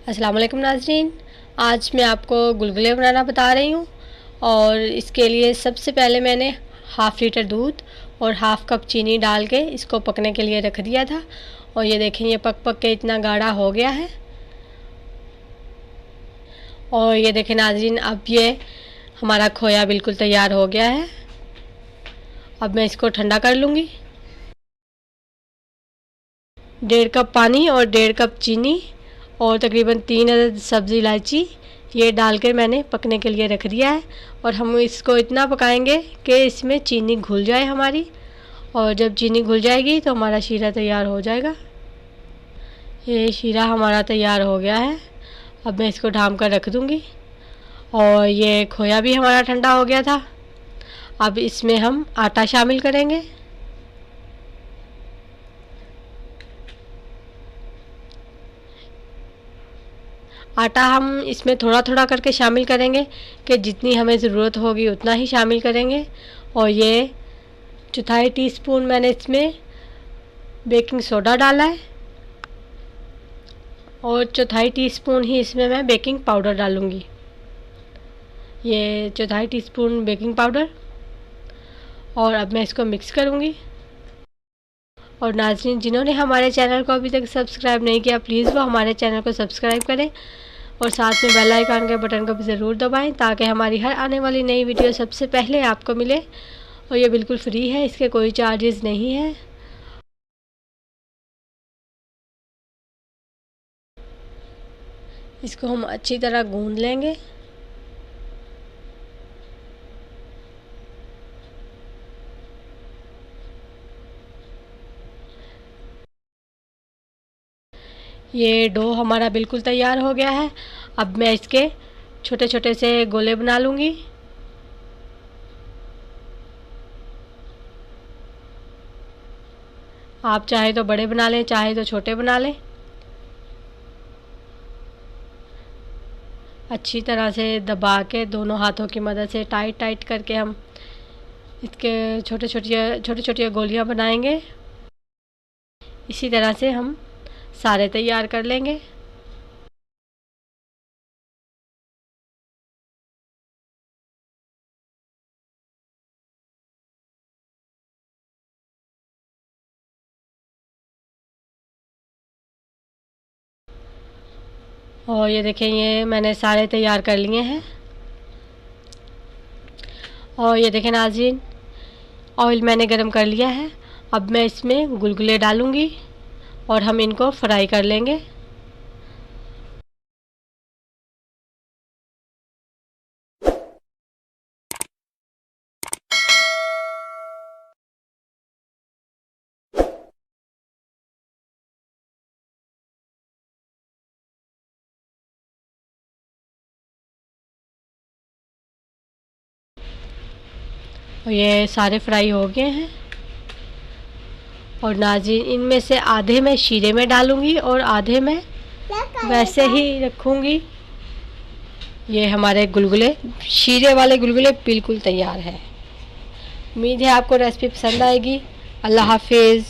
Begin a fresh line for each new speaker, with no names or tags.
अस्सलाम वालेकुम नाज़रीन, आज मैं आपको गुलगुले बनाना बता रही हूँ। और इसके लिए सबसे पहले मैंने हाफ़ लीटर दूध और हाफ़ कप चीनी डाल के इसको पकने के लिए रख दिया था। और ये देखें, ये पक पक के इतना गाढ़ा हो गया है। और ये देखें नाज़रीन, अब ये हमारा खोया बिल्कुल तैयार हो गया है। अब मैं इसको ठंडा कर लूँगी। 1.5 कप पानी और 1.5 कप चीनी और तकरीबन 3 अदद सब्ज़ी इलायची ये डालकर मैंने पकने के लिए रख दिया है। और हम इसको इतना पकाएंगे कि इसमें चीनी घुल जाए हमारी। और जब चीनी घुल जाएगी तो हमारा शीरा तैयार हो जाएगा। ये शीरा हमारा तैयार हो गया है। अब मैं इसको ढाँप कर रख दूँगी। और ये खोया भी हमारा ठंडा हो गया था। अब इसमें हम आटा शामिल करेंगे। आटा हम इसमें थोड़ा थोड़ा करके शामिल करेंगे कि जितनी हमें ज़रूरत होगी उतना ही शामिल करेंगे। और ये 1/4 टीस्पून मैंने इसमें बेकिंग सोडा डाला है और 1/4 टीस्पून ही इसमें मैं बेकिंग पाउडर डालूँगी। ये 1/4 टीस्पून बेकिंग पाउडर। और अब मैं इसको मिक्स करूँगी। और नाज़रीन, जिन्होंने हमारे चैनल को अभी तक सब्सक्राइब नहीं किया, प्लीज़ वो हमारे चैनल को सब्सक्राइब करें और साथ में बेल आइकन के बटन को भी ज़रूर दबाएं ताकि हमारी हर आने वाली नई वीडियो सबसे पहले आपको मिले। और ये बिल्कुल फ्री है, इसके कोई चार्जेस नहीं है। इसको हम अच्छी तरह गूंद लेंगे। ये डो हमारा बिल्कुल तैयार हो गया है। अब मैं इसके छोटे छोटे से गोले बना लूँगी। आप चाहे तो बड़े बना लें, चाहे तो छोटे बना लें। अच्छी तरह से दबा के दोनों हाथों की मदद से टाइट टाइट करके हम इसके छोटे छोटे गोलियां बनाएंगे। इसी तरह से हम सारे तैयार कर लेंगे। और ये देखें, ये मैंने सारे तैयार कर लिए हैं। और ये देखें नाज़रीन, ऑयल मैंने गरम कर लिया है। अब मैं इसमें गुलगुले डालूँगी और हम इनको फ्राई कर लेंगे। और ये सारे फ्राई हो गए हैं। और नाज़रीन, इनमें से आधे मैं शीरे में डालूँगी और आधे मैं वैसे ही रखूँगी। ये हमारे गुलगुले, शीरे वाले गुलगुले बिल्कुल तैयार है। उम्मीद है आपको रेसिपी पसंद आएगी। अल्लाह हाफिज़।